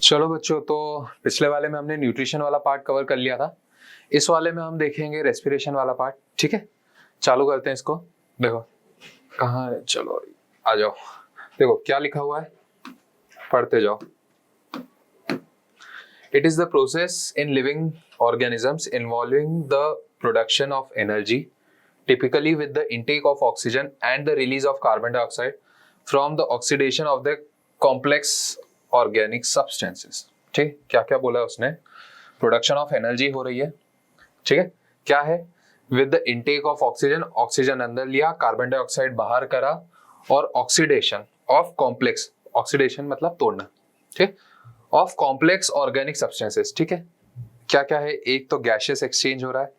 चलो बच्चों, तो पिछले वाले में हमने न्यूट्रिशन वाला पार्ट कवर कर लिया था। इस वाले में हम देखेंगे रेस्पिरेशन वाला पार्ट। ठीक है, चालू करते हैं इसको। देखो कहाँ है, चलो आ जाओ। देखो क्या लिखा हुआ है, पढ़ते जाओ। It is the process in living organisms involving the production of energy, typically with the intake of oxygen and the release of carbon dioxide from the oxidation of the complex organic substances। ठीक, क्या क्या बोला उसने? Production of energy हो रही है, ठीक है। क्या है? With the intake of oxygen, oxygen अंदर लिया, कार्बन डाइऑक्साइड बाहर करा, और ऑक्सीडेशन ऑफ कॉम्प्लेक्स, ऑक्सीडेशन मतलब तोड़ना, ठीक, ऑफ कॉम्प्लेक्स ऑर्गेनिक सब्सटेंसेस। ठीक है, क्या क्या है? एक तो गैसियस एक्सचेंज हो रहा है,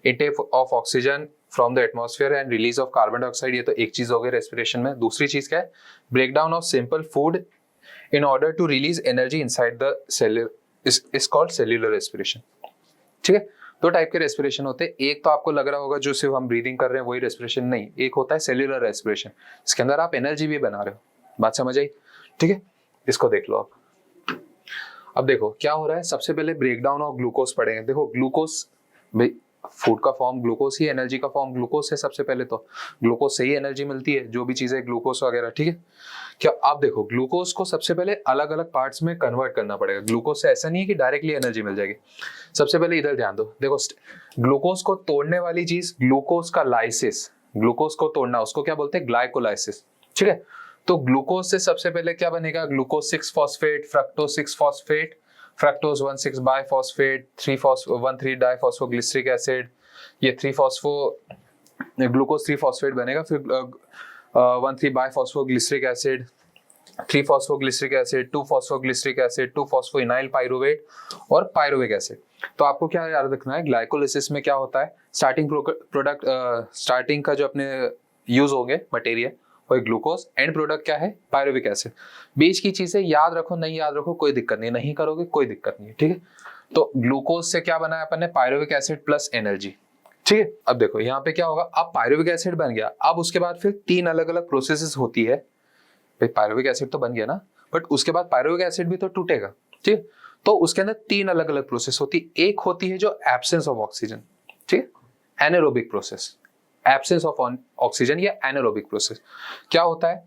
intake of oxygen from the atmosphere and release of carbon dioxide, ये तो एक चीज हो गई रेस्पिरेशन में। दूसरी चीज क्या है? Breakdown of simple food in order to release energy inside the cellular, is called cellular respiration. ठीक है, दो टाइप के रेस्पिरेशन होते हैं। एक तो आपको लग रहा होगा जो सिर्फ हम ब्रीदिंग कर रहे हैं वही रेस्पिरेशन, नहीं। एक होता है सेल्यूलर रेस्पिरेशन, इसके अंदर आप एनर्जी भी बना रहे हो। बात समझ आई? ठीक है, इसको देख लो आप। अब देखो क्या हो रहा है। सबसे पहले ब्रेकडाउन ऑफ ग्लूकोज पढ़ेंगे। देखो ग्लूकोज, भाई फूड का फॉर्म ग्लूकोज ही, एनर्जी का फॉर्म ग्लूकोज है। सबसे पहले तो ग्लूकोज से ही एनर्जी मिलती है, जो भी चीजें ग्लूकोज वगैरह। ठीक है, क्या आप देखो ग्लूकोज को सबसे पहले अलग अलग पार्ट्स में कन्वर्ट करना पड़ेगा। ग्लूकोज से ऐसा नहीं है कि डायरेक्टली एनर्जी मिल जाएगी। सबसे पहले इधर ध्यान दो, देखो ग्लूकोज को तोड़ने वाली चीज, ग्लूकोज का लाइसिस, ग्लूकोज को तोड़ना उसको क्या बोलते हैं? ग्लाइकोलाइसिस। ठीक है, तो ग्लूकोज से सबसे पहले क्या बनेगा? Glucose 6 phosphate, fructose 6 phosphate, fructose 1,6 biphosphate, 1,3 diphosphoglyceric acid, ये 3 फॉस्फो, ग्लूकोज 3 फॉस्फेट बनेगा, फिर 1,3 biphosphoglyceric acid, 3 phosphoglyceric acid, 2 phosphoglyceric acid, 2 phosphoenol pyruvate और पाइरुविक एसिड। तो आपको क्या याद रखना है? ग्लाइकोलिसिस में क्या होता है? स्टार्टिंग प्रोडक्ट, स्टार्टिंग का जो अपने यूज होंगे मटेरियल और ग्लूकोज, एंड प्रोडक्ट क्या है? Pyruvic acid. बीच की चीजें याद रखो, नहीं याद रखो कोई दिक्कत नहीं, नहीं करोगे कोई दिक्कत नहीं है। ठीक है, तो ग्लूकोज से क्या बना है अपन ने? Pyruvic acid plus energy. ठीक है, अब देखो यहाँ पे क्या होगा। अब पाइरुविक एसिड बन गया, अब उसके बाद फिर 3 अलग अलग प्रोसेसेस होती है। भाई पाइरुविक एसिड तो बन गया ना, बट उसके बाद पाइरुविक एसिड भी तो टूटेगा। ठीक है, तो उसके अंदर 3 अलग अलग प्रोसेस होती। एक होती है जो एब्सेंस ऑफ ऑक्सीजन, ठीक है, anaerobic process, absence of oxygen या एनारोबिक प्रोसेस। क्या होता है?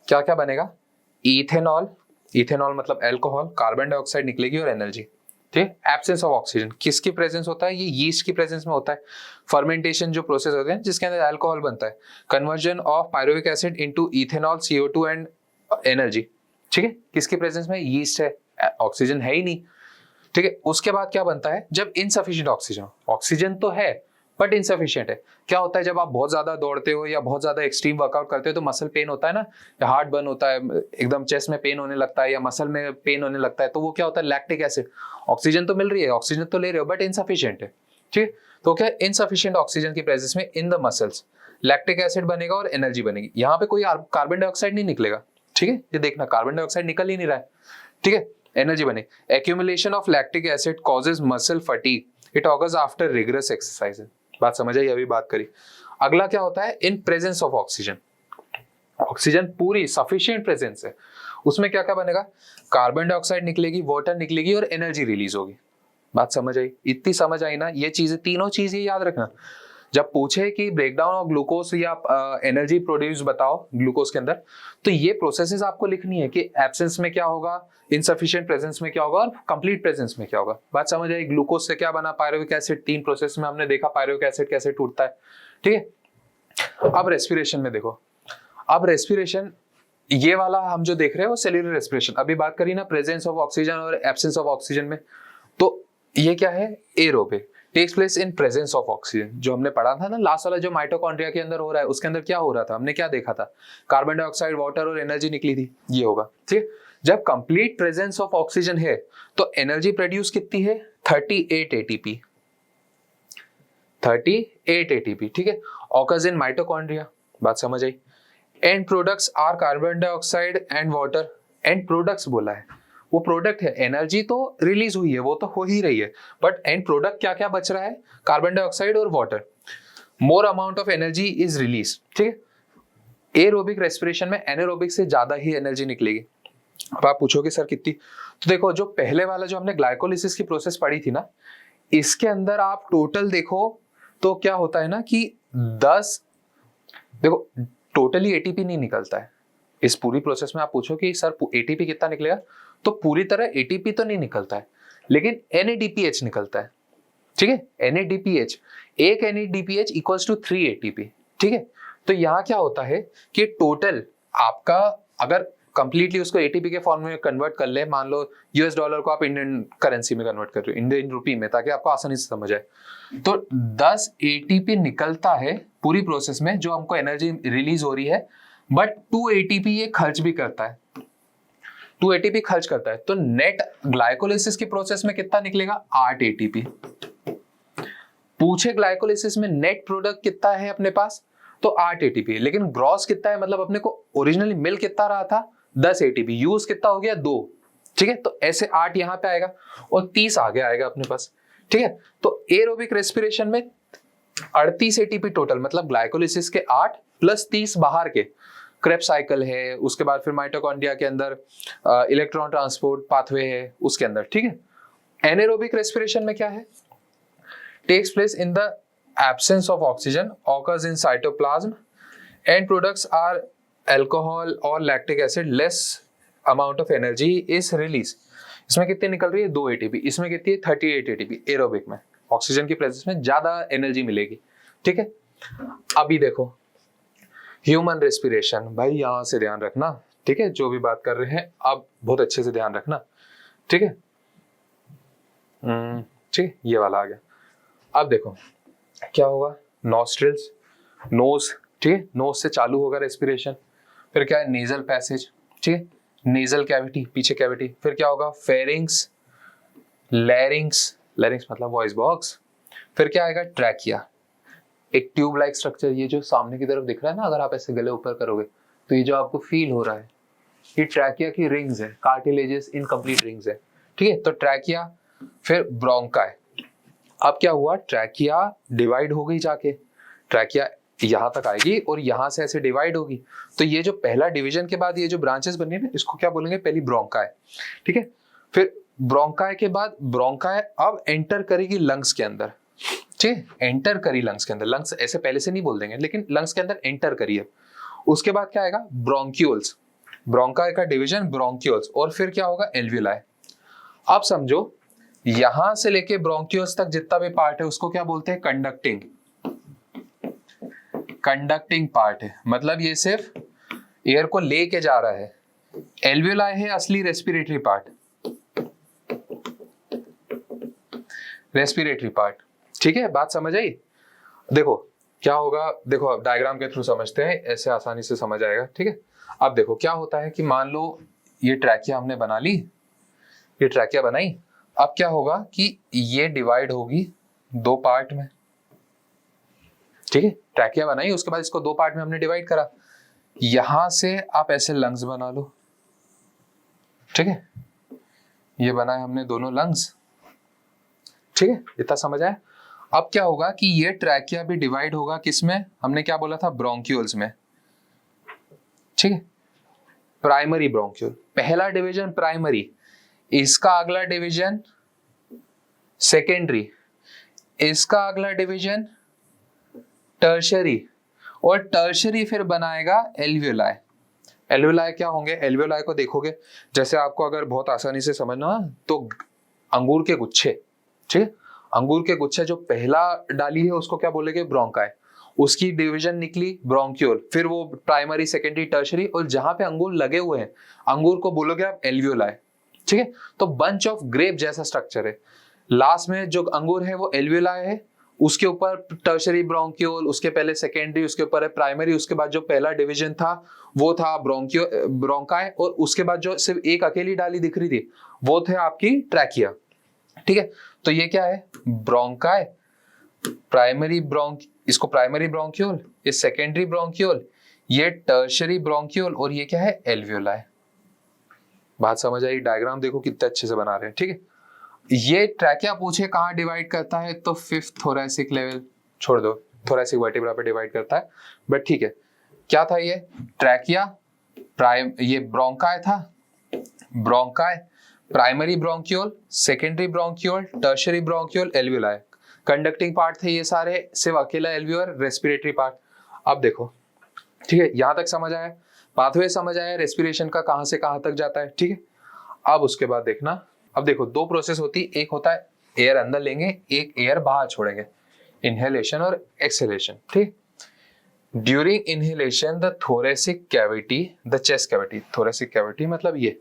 क्या क्या बनेगा? इथेनॉल, इथेनॉल मतलब अल्कोहल, कार्बन डाइऑक्साइड निकलेगी और एनर्जी। ठीक है, एब्सेंस ऑफ ऑक्सीजन किसकी प्रेजेंस होता है? ये यीस्ट की प्रेजेंस में होता है। फर्मेंटेशन जो प्रोसेस होते हैं जिसके अंदर अल्कोहल बनता है, conversion of pyruvic acid into ethanol, CO2 and energy. ठीक है, किसकी प्रेजेंस में? यीस्ट है, ऑक्सीजन है ही नहीं। ठीक है, उसके बाद क्या बनता है? जब इनसफिशिएंट ऑक्सीजन, ऑक्सीजन तो है बट इनसफिशिएंट है। क्या होता है? जब आप बहुत ज्यादा दौड़ते हो या बहुत ज्यादा एक्सट्रीम वर्कआउट करते हो तो मसल पेन होता है ना, या हार्ट बर्न होता है, एकदम चेस्ट में पेन होने लगता है या मसल में पेन होने लगता है, तो वो क्या होता है? Lactic acid. ऑक्सीजन तो मिल रही है, ऑक्सीजन तो ले रहे हो, बट इनसफिशिएंट है। ठीक है, तो क्या? इनसफिशिएंट ऑक्सीजन की प्रेजेंस में in the muscles lactic acid बनेगा और एनर्जी बनेगी। यहाँ पे कोई कार्बन डाइऑक्साइड नहीं निकलेगा। ठीक है, ये देखना कार्बन डाइऑक्साइड निकल ही नहीं रहा है। ठीक है, एनर्जी बने। Accumulation of lactic acid causes muscle fatigue, it occurs after rigorous exercise. बात समझ आई? अभी बात करी। अगला क्या होता है? इन प्रेजेंस ऑफ ऑक्सीजन, ऑक्सीजन पूरी सफिशिएंट प्रेजेंस है, उसमें क्या क्या बनेगा? कार्बन डाइऑक्साइड निकलेगी, वाटर निकलेगी और एनर्जी रिलीज होगी। बात समझ आई? इतनी समझ आई ना? ये चीजें, तीनों चीजें याद रखना। जब पूछे कि ब्रेकडाउन ऑफ ग्लूकोज या एनर्जी प्रोड्यूस बताओ ग्लूकोज के अंदर, तो ये प्रोसेसेस आपको लिखनी है कि एब्सेंस में क्या होगा, इनसफिशिएंट प्रेजेंस में क्या होगा और कंप्लीट प्रेजेंस में क्या होगा। बात समझ आई? ग्लूकोज से क्या बना? Pyruvic acid. 3 प्रोसेस में हमने देखा पाइरुविक एसिड कैसे टूटता है। ठीक है, अब रेस्पिरेशन में देखो। अब रेस्पिरेशन ये वाला हम जो देख रहे हैं वो सेल्यूलर रेस्पिरेशन। अभी बात करी ना प्रेजेंस ऑफ ऑक्सीजन और एब्सेंस ऑफ ऑक्सीजन में, तो ये क्या है? Aerobic, takes place in presence of oxygen. जो हमने पढ़ा था ना लास्ट वाला, जो माइटोकॉन्ड्रिया के अंदर हो रहा है, उसके अंदर क्या हो रहा था? हमने क्या देखा था? कार्बन डाइऑक्साइड, वाटर और एनर्जी निकली थी। ये होगा। ठीक है, जब कंप्लीट प्रेजेंस ऑफ ऑक्सीजन है तो एनर्जी प्रोड्यूस कितनी है? 38 ATP, 38 ATP। ठीक है, ऑकर्स इन माइटोकॉन्ड्रिया। बात समझ आई? End products are carbon dioxide and water. End products बोला है, वो प्रोडक्ट है। एनर्जी तो रिलीज हुई है, वो तो हो ही रही है, बट एंड प्रोडक्ट क्या क्या बच रहा है? कार्बन डाइऑक्साइड और water. More amount of energy is release. ठीक है, एरोबिक रेस्पिरेशन में एनारोबिक से ज्यादा ही एनर्जी निकलेगी। अब आप पूछोगे सर कितनी, तो देखो जो पहले वाला जो हमने ग्लाइकोलिसिस की प्रोसेस पढ़ी थी ना, इसके अंदर आप टोटल देखो तो क्या होता है ना कि 10, देखो टोटली एटीपी नहीं निकलता है इस पूरी प्रोसेस में। आप पूछो कि सर एटीपी कितना निकलेगा, तो पूरी तरह एटीपी तो नहीं निकलता है, लेकिन NADPH निकलता है, ठीक है। NADPH, एक NADPH इक्वल्स टू 3 ATP, ठीक है। तो यहाँ क्या होता है कि टोटल आपका अगर कंप्लीटली उसको एटीपी के फॉर्म में कन्वर्ट कर ले, मान लो US डॉलर को आप इंडियन करेंसी में कन्वर्ट कर रहे हो, इंडियन रुपी में, ताकि आपको आसानी से समझ आए, तो 10 ATP निकलता है पूरी प्रोसेस में जो हमको एनर्जी रिलीज हो रही है, बट 2 ATP ये खर्च भी करता है, 2 ATP खर्च करता है। तो नेट ग्लाइकोलिसिस की प्रोसेस में कितना निकलेगा, 8 ATP। पूछे ग्लाइकोलिसिस में नेट प्रोडक्ट कितना है अपने पास, तो 8 ATP, लेकिन ग्रॉस कितना है, मतलब अपने को ओरिजिनली मिल कितना रहा था, 10 ATP, यूज कितना हो गया, 2, ठीक है। तो ऐसे 8 यहां पे आएगा और 30 आगे आएगा अपने पास, ठीक है। तो एरोबिक रेस्पिरेशन में 38 ATP टोटल, मतलब ग्लाइकोलिसिस के 8 प्लस 30 बाहर के, क्रेब्स साइकिल है, उसके बाद फिर माइटोकॉन्ड्रिया के अंदर इलेक्ट्रॉन ट्रांसपोर्ट पाथवे है उसके अंदर, ठीक है। एनारोबिक रेस्पिरेशन में क्या है, takes place in the absence of oxygen, occurs in cytoplasm end products are alcohol और lactic acid, less amount of energy is release. इसमें कितनी निकल रही है, 2 ATP, इसमें कितनी है, 38 ATP। एरोबिक में ऑक्सीजन की प्रेजेंस में ज्यादा एनर्जी मिलेगी, ठीक है। अभी देखो ह्यूमन रेस्पिरेशन, भाई यहां से ध्यान रखना, ठीक है, जो भी बात कर रहे हैं अब बहुत अच्छे से ध्यान रखना, ठीक है। ठीक, ये वाला आ गया। अब देखो क्या होगा, नॉस्ट्रिल्स, नोज, ठीक है, नोज से चालू होगा रेस्पिरेशन, फिर क्या है, नेजल पैसेज, ठीक है, नेजल कैविटी, पीछे कैविटी, फिर क्या होगा, फेरिंग्स, लैरिंग्स, लैरिंग्स मतलब वॉइस बॉक्स, फिर क्या आएगा, ट्रैकिया, एक ट्यूब लाइक स्ट्रक्चर, ये जो सामने की तरफ दिख रहा है ना, अगर आप ऐसे गले ऊपर करोगे तो ये जो आपको फील हो रहा है, ये ट्रैकिया की रिंग्स है, कार्टिलेजेस इनकम्प्लीट रिंग्स है, ठीक है। तो ट्रैकिया, फिर ब्रोंकाई। अब क्या हुआ, ट्रैकिया डिवाइड हो गई जाके, ट्रैकिया यहां तक आएगी और यहां से ऐसे डिवाइड होगी, तो ये जो पहला डिवीजन के बाद ये जो ब्रांचेस बनी है ना, इसको क्या बोलेंगे, पहली ब्रोंकाई, ठीक है। फिर ब्रोंकाई के बाद ब्रोंकाई अब एंटर करेगी लंग्स के अंदर, ठीक है, एंटर करी लंग्स के अंदर, लंग्स ऐसे पहले से नहीं बोल देंगे, लेकिन लंग्स के अंदर एंटर करिए। उसके बाद क्या आएगा, ब्रोंक्यूल्स, ब्रोंकाई का डिवीजन ब्रोंक्यूल्स, और फिर क्या होगा, एल्वियोलाई। अब समझो यहां से लेके ब्रोंक्यूल्स तक जितना भी पार्ट है उसको क्या बोलते हैं, कंडक्टिंग, कंडक्टिंग पार्ट है, मतलब ये सिर्फ एयर को लेके जा रहा है। एल्वियोलाई है असली रेस्पिरेटरी पार्ट, रेस्पिरेटरी पार्ट, ठीक है, बात समझ आई। देखो क्या होगा, देखो अब डायग्राम के थ्रू समझते हैं, ऐसे आसानी से समझ आएगा, ठीक है। अब देखो क्या होता है कि मान लो ये ट्रैकिया हमने बना ली, ये ट्रैकिया बनाई, अब क्या होगा कि ये डिवाइड होगी 2 पार्ट में, ठीक है, ट्रैकिया बनाई, उसके बाद इसको 2 पार्ट में हमने डिवाइड करा, यहां से आप ऐसे लंग्स बना लो, ठीक है, ये बनाए हमने दोनों लंग्स, ठीक है, इतना समझ आया। अब क्या होगा कि ये ट्रैकिया भी डिवाइड होगा किसमें, हमने क्या बोला था, ब्रोंक्यूल्स में, ठीक है, प्राइमरी ब्रोंक्यूल, पहला डिवीजन प्राइमरी, इसका अगला डिवीजन सेकेंडरी, इसका अगला डिवीजन टर्शरी, और टर्शरी फिर बनाएगा एल्वियोलाई। एल्वियोलाई क्या होंगे, एल्वियोलाई को देखोगे, जैसे आपको अगर बहुत आसानी से समझना तो अंगूर के गुच्छे, ठीक है, अंगूर के गुच्छे जो पहला डाली है उसको क्या बोलेंगे, ब्रोंकाई, उसकी डिवीजन निकली ब्रोंक्यूल, फिर वो प्राइमरी, सेकेंडरी, टर्शरी, और जहां पे अंगूर लगे हुए हैं अंगूर को बोलोगे आप एल्वियोलाई, ठीक है। तो बंच ऑफ ग्रेप जैसा स्ट्रक्चर है, लास्ट में जो अंगूर है वो एल्वियोलाई है, उसके ऊपर टर्शरी ब्रोंक्यूल, उसके पहले सेकेंडरी, उसके ऊपर है प्राइमरी, उसके बाद जो पहला डिवीजन था वो था ब्रोंकाई, और उसके बाद जो सिर्फ एक अकेली डाली दिख रही थी वो थे आपकी ट्रैकिया, ठीक है। तो ये क्या है, ब्रोंकाई, प्राइमरी इसको प्राइमरी ब्रोंक्यूल, ये सेकेंडरी ब्रोंक्यूल, ये टर्शरी ब्रोंक्यूल, और ये क्या है, एल्वियोलाई। बात समझ आई, डायग्राम देखो कितने अच्छे से बना रहे हैं, ठीक है। ये ट्रैकिया पूछे कहाँ डिवाइड करता है, तो 5th थोरैसिक लेवल, छोड़ दो, थोरैसिक वर्टिब्रा पे डिवाइड करता है, बट ठीक है। क्या था ये, ट्रैकिया, ये ब्रोंकाई था, bronchi, primary bronchiole, secondary bronchiole, tertiary bronchiole, alveoli. Conducting part थे ये सारे, सिर्फ अकेला एल्वियोर रेस्पिरेटरी पार्ट। अब देखो, ठीक है, यहां तक समझ आया, पाथवे समझ आया रेस्पिरेशन का कहां से कहां तक जाता है, ठीक है। अब उसके बाद देखना, अब देखो दो प्रोसेस होती है, एक होता है एयर अंदर लेंगे, एक एयर बाहर छोड़ेंगे, इनहेलेशन और एक्सहेलेशन, ठीक। During inhalation the thoracic cavity, the chest cavity, thoracic cavity मतलब ये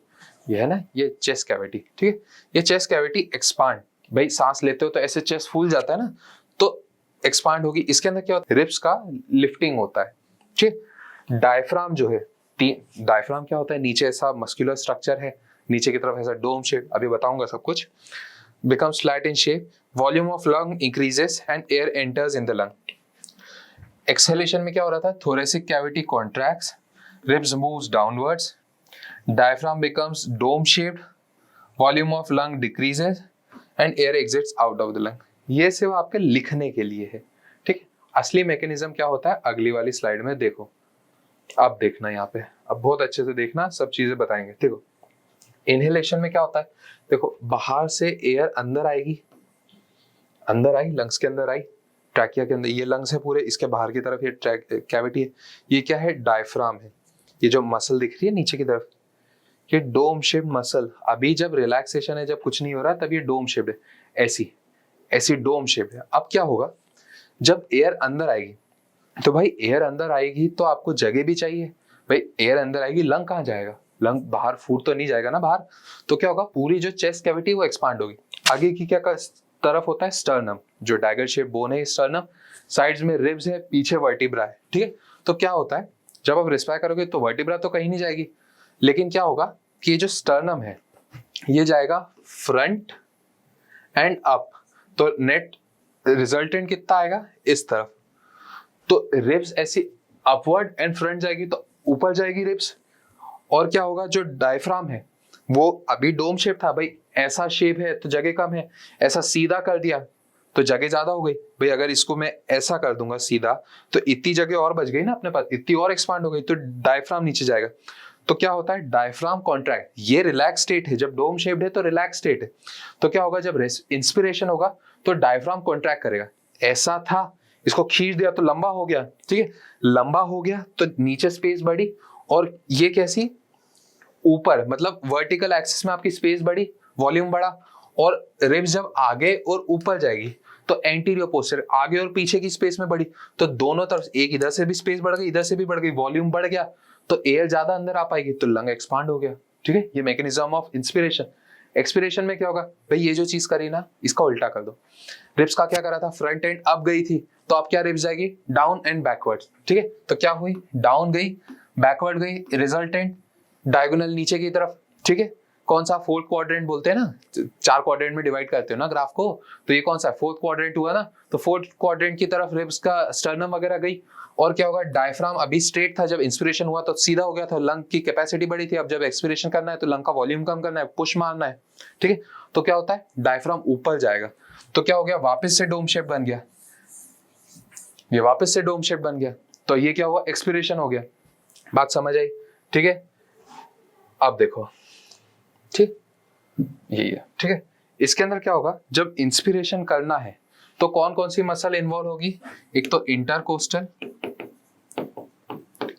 है ना, ये चेस्ट कैविटी, ठीक है। ये चेस्ट कैविटी एक्सपांड, भाई सांस लेते हो तो ऐसे चेस्ट फूल जाता है ना, तो एक्सपांड होगी। इसके अंदर क्या होता है, रिब्स का लिफ्टिंग होता है, ठीक। डायफ्राम जो है, डायफ्राम क्या होता है, नीचे ऐसा मस्कुलर स्ट्रक्चर है, नीचे की तरफ ऐसा डोम शेप, अभी बताऊंगा सब कुछ। becomes flat in shape, volume of lung increases and air enters in the lung. Exhalation में क्या हो रहा था, thoracic cavity contracts, ribs moves downwards, diaphragm becomes dome shaped, volume of lung decreases and air exits out of the lung. ये सिर्फ आपके लिखने के लिए है, ठीक। असली मैकेनिज्म क्या होता है अगली वाली स्लाइड में देखो, अब देखना यहाँ पे, अब बहुत अच्छे से देखना, सब चीजें बताएंगे। देखो इनहेलेशन में क्या होता है, देखो बाहर से एयर अंदर आएगी, अंदर आई लंग्स के अंदर आई, ट्रैकिया के अंदर, ये लंग्स है पूरे, इसके बाहर की तरफ ये कैविटी है, ये क्या है, डायफ्राम है। ये जो मसल दिख रही है नीचे की तरफ, ये डोम शेप मसल, अभी जब रिलैक्सेशन है, जब कुछ नहीं हो रहा तब ये डोम शेप है, ऐसी ऐसी डोम शेप है। अब क्या होगा, जब एयर अंदर आएगी, तो भाई एयर अंदर आएगी तो आपको जगह भी चाहिए, भाई एयर अंदर आएगी, लंग कहाँ जाएगा, लंग बाहर फूड तो नहीं जाएगा ना बाहर, तो क्या होगा, पूरी जो चेस्ट कैविटी वो एक्सपांड होगी। आगे की क्या तरफ होता है, स्टर्नम, जो डैगर शेप बोन है स्टर्नम, साइड्स में रिब्स है, पीछे वर्टिब्रा है, ठीक है। तो क्या होता है, जब आप रेस्पायर करोगे तो वर्टिब्रा तो कहीं नहीं जाएगी, लेकिन क्या होगा कि ये जो स्टर्नम है ये जाएगा फ्रंट एंड अप, तो नेट रिजल्टेंट कितना आएगा, इस तरफ। तो रिब्स ऐसी अपवर्ड एंड फ्रंट जाएगी, तो ऊपर जाएगी रिब्स, और क्या होगा, जो डायफ्राम है वो अभी डोम शेप था, भाई ऐसा शेप है तो जगह कम है, ऐसा सीधा कर दिया तो जगह ज्यादा हो गई। भाई अगर इसको मैं ऐसा कर दूंगा सीधा, तो इतनी जगह और बच गई ना अपने पास, इतनी और एक्सपांड हो गई, तो डायफ्राम नीचे जाएगा। तो क्या होता है, डायफ्राम कॉन्ट्रैक्ट, ये रिलैक्स स्टेट है, जब डोम शेप्ड है तो रिलैक्स स्टेट है। तो क्या होगा, जब इंस्पिरेशन होगा तो डायफ्राम कॉन्ट्रैक्ट करेगा, ऐसा था, इसको खींच दिया तो लंबा हो गया, ठीक है, लंबा हो गया तो नीचे स्पेस बढ़ी, और ये कैसी, ऊपर मतलब वर्टिकल एक्सिस में आपकी स्पेस बढ़ी, वॉल्यूम बढ़ा, और रिब्स जब आगे और ऊपर जाएगी तो एंटीरियर पोस्टीरियर, आगे और पीछे की स्पेस में बढ़ी, तो दोनों तरफ, एक इधर से भी स्पेस बढ़ गई, इधर से भी बढ़ गई, वॉल्यूम बढ़ गया, तो एयर ज्यादा अंदर आ पाएगी, तो लंग एक्सपांड हो गया, ठीक है। ये मैकेनिज्म ऑफ इंस्पिरेशन। एक्सपिरेशन में क्या होगा, भाई ये जो चीज करी ना, इसका उल्टा कर दो। रिब्स का क्या करा था, फ्रंट एंड अप गई थी, तो अब क्या रिब्स जाएगी, डाउन एंड बैकवर्ड, ठीक है। तो क्या हुई, डाउन गई, बैकवर्ड गई, रिजल्टेंट डायगोनल नीचे की तरफ, ठीक है। कौन सा, फोर्थ क्वाड्रेंट बोलते हैं ना, 4 क्वाड्रेंट में डिवाइड करते हो ना ग्राफ को, तो ये कौन सा, फोर्थ क्वाड्रेंट हुआ ना, तो फोर्थ क्वाड्रेंट की तरफ रिब्स का स्टर्नम वगैरह गई, और क्या होगा, डायफ्राम अभी स्ट्रेट था, जब इंस्पिरेशन हुआ तो सीधा हो गया था, लंग की कैपेसिटी बढ़ी थी, अब जब एक्सपिरेशन करना है तो लंग का वॉल्यूम कम करना है, पुश मारना है, ठीक है। तो क्या होता है, डायफ्राम ऊपर जाएगा, तो क्या हो गया, वापस से डोम शेप बन गया, ये वापस से डोम शेप बन गया, तो ये क्या हुआ, एक्सपिरेशन हो गया। बात समझ आई, ठीक है। अब देखो, ठीक, यही है, ठीक है। इसके अंदर क्या होगा, जब इंस्पिरेशन करना है तो कौन कौन सी मसल इन्वॉल्व होगी, एक तो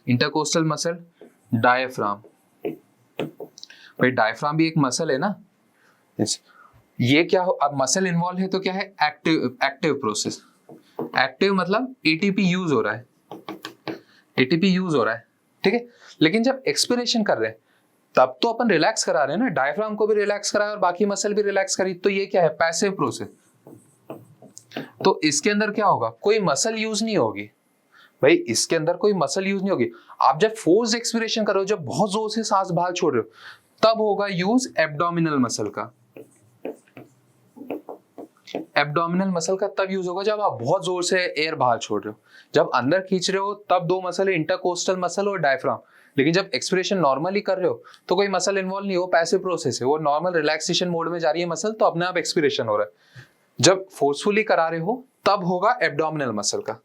इंटरकोस्टल मसल, डायफ्राम, भाई डायफ्राम भी एक मसल है ना, ये क्या हो, अब मसल इन्वॉल्व है तो क्या है, एक्टिव प्रोसेस, एक्टिव मतलब एटीपी यूज हो रहा है, एटीपी यूज हो रहा है, ठीक है। लेकिन जब एक्सपिरेशन कर रहे हैं तब तो अपन रिलैक्स करा रहे हैं ना, डायफ्राम को भी रिलैक्स करा और बाकी मसल भी रिलैक्स करी, तो ये क्या है, पैसिव प्रोसेस। तो इसके अंदर क्या होगा, कोई मसल यूज नहीं होगी, भाई इसके अंदर कोई मसल यूज नहीं होगी। आप जब फोर्स एक्सपिरेशन कर रहे हो, जब बहुत जोर से सांस बाहर छोड़ रहे हो, तब होगा यूज एब्डोमिनल मसल का, एब्डोमिनल मसल का तब यूज होगा जब आप बहुत जोर से एयर बाहर छोड़ रहे हो। जब अंदर खींच रहे हो तब दो मसल है, इंटरकोस्टल मसल और डायफ्राम। लेकिन जब एक्सपिरेशन नॉर्मली कर रहे हो तो कोई मसल इन्वॉल्व नहीं हो, पैसिव प्रोसेस है, वो नॉर्मल रिलैक्सेशन मोड में जा रही है मसल, तो अपने आप एक्सपिरेशन हो रहा है। जब फोर्सफुली करा रहे हो तब होगा एब्डोमिनल मसल का,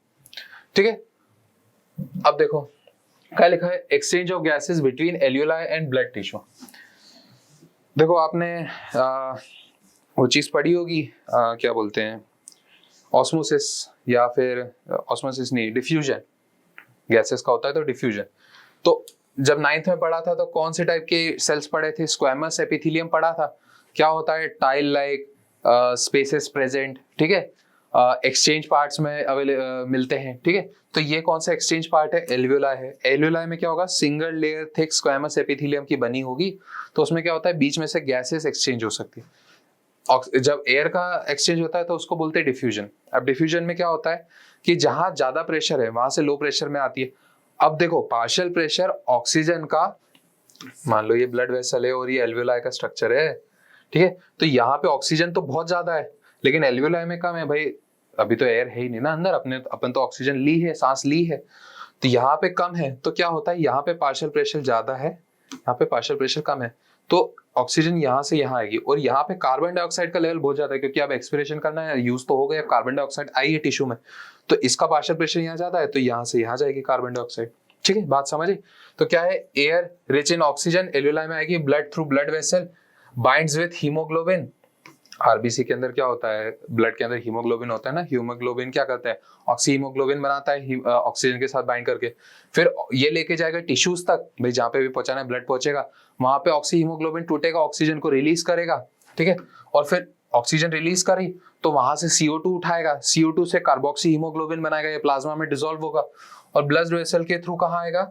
ठीक है। अब देखो क्या लिखा है, exchange of gases between एल्यूलाई and blood tissue. देखो आपने वो चीज़ पढ़ी होगी, क्या बोलते हैं, ऑस्मोसिस, या फिर ऑस्मोसिस नहीं, डिफ्यूजन। गैसेस का होता है तो डिफ्यूजन। तो जब 9th में पढ़ा था तो कौन से टाइप के सेल्स पढ़े थे? स्क्वैमस एपिथेलियम पढ़ा था। क्या होता है? टाइल लाइक स्पेसेस प्रेजेंट, ठीक है, एक्सचेंज पार्ट्स में मिलते हैं, ठीक है। तो ये कौन सा एक्सचेंज पार्ट है? एल्वियोलाई है। एल्वियोलाई में क्या होगा? Single layer thick squamous epithelium की बनी होगी। तो उसमें क्या होता है? बीच में से गैसेस एक्सचेंज हो सकती है। जब एयर का एक्सचेंज होता है तो उसको बोलते हैं डिफ्यूजन। अब डिफ्यूजन में क्या होता है कि जहां ज्यादा प्रेशर है वहां से लो प्रेशर में आती है। अब देखो, पार्शियल प्रेशर ऑक्सीजन का, मान लो ये ब्लड वेसल है और ये एल्वियोलाई का स्ट्रक्चर है, ठीक है। तो यहाँ पे ऑक्सीजन तो बहुत ज्यादा है, लेकिन एल्वियोलाई में कम है भाई। अभी तो एयर है ही नहीं ना अंदर, अपन तो ऑक्सीजन ली है, सांस ली है। तो यहाँ पे कम है, तो क्या होता है? यहाँ पे पार्शियल प्रेशर ज्यादा है, यहाँ पे पार्शियल प्रेशर कम है, तो ऑक्सीजन यहाँ से यहाँ आएगी। और यहाँ पे कार्बन डाइऑक्साइड का लेवल बहुत ज्यादा है, क्योंकि अब एक्सपिरेशन करना है, यूज तो हो गया, कार्बन डाइऑक्साइड आई है टिश्यू में, तो इसका पार्शियल प्रेशर यहाँ ज्यादा है, तो यहाँ से यहाँ जाएगी कार्बन डाइऑक्साइड। ठीक है, बात समझे? तो क्या है? Air rich in oxygen alveoli में आएगी, blood through blood vessel binds with haemoglobin. RBC के अंदर क्या होता है? ब्लड के अंदर हीमोग्लोबिन होता है ना। हीमोग्लोबिन क्या करता है? ऑक्सी हीमोग्लोबिन बनाता है ऑक्सीजन के साथ बाइंड करके। फिर ये लेके जाएगा टिश्यूज तक, भाई जहां पे भी पहुंचाना है ब्लड पहुंचेगा, वहां पे ऑक्सी हीमोग्लोबिन टूटेगा, ऑक्सीजन को रिलीज करेगा, ठीक है। और फिर ऑक्सीजन रिलीज करी तो वहां से CO2 उठाएगा, CO2 से कार्बोक्सी हीमोग्लोबिन बनाएगा, ये प्लाज्मा में डिसॉल्व होगा और ब्लड वेसल के थ्रू कहाँ आएगा?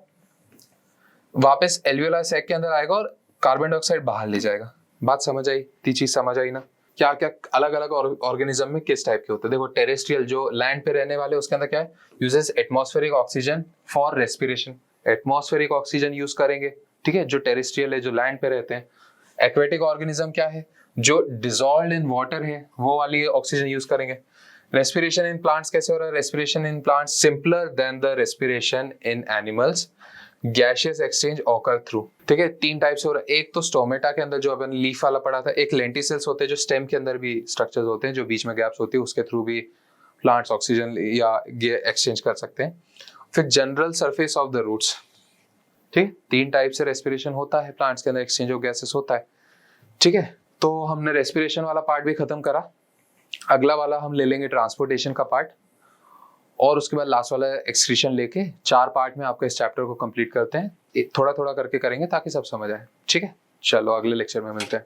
वापस एल्वियोलाई सैक के अंदर आएगा और कार्बन डाइऑक्साइड बाहर ले जाएगा। बात समझ आई? ती चीज समझ आई ना? क्या क्या अलग अलग ऑर्गेनिज्म में किस टाइप के होते हैं? देखो, टेरेस्ट्रियल जो लैंड पे रहने वाले, उसके अंदर क्या है? Uses atmospheric oxygen for respiration. Atmospheric oxygen use करेंगे, ठीक है, जो टेरेस्ट्रियल है, जो लैंड पे रहते हैं। एक्वेटिक ऑर्गेनिज्म क्या है? जो डिसॉल्व्ड इन वाटर है, वो वाली ऑक्सीजन यूज करेंगे। रेस्पिरेशन इन प्लांट्स कैसे हो रहा है? Respiration in plants simpler than the respiration in animals. Gaseous exchange occur through, ठीक है। 3 टाइप से हो रहा है। एक तो स्टोमेटा के अंदर जो अपन लीफ वाला पढ़ा था, एक लेंटिसेल्स होते हैं जो स्टेम के अंदर भी स्ट्रक्चर्स होते हैं, जो बीच में गैप्स होती है, उसके थ्रू भी प्लांट्स ऑक्सीजन या एक्सचेंज कर सकते हैं। फिर general surface of the roots, ठीक, 3 टाइप से रेस्पिरेशन होता है प्लांट्स के अंदर, एक्सचेंज ऑफ गैसेस होता है, ठीक है। तो हमने रेस्पिरेशन वाला पार्ट भी खत्म करा। अगला वाला हम ले लेंगे ट्रांसपोर्टेशन का पार्ट, और उसके बाद लास्ट वाला एक्सक्रीशन लेके 4 पार्ट में आपका इस चैप्टर को कंप्लीट करते हैं। थोड़ा थोड़ा करके करेंगे ताकि सब समझ आए, ठीक है। चलो अगले लेक्चर में मिलते हैं।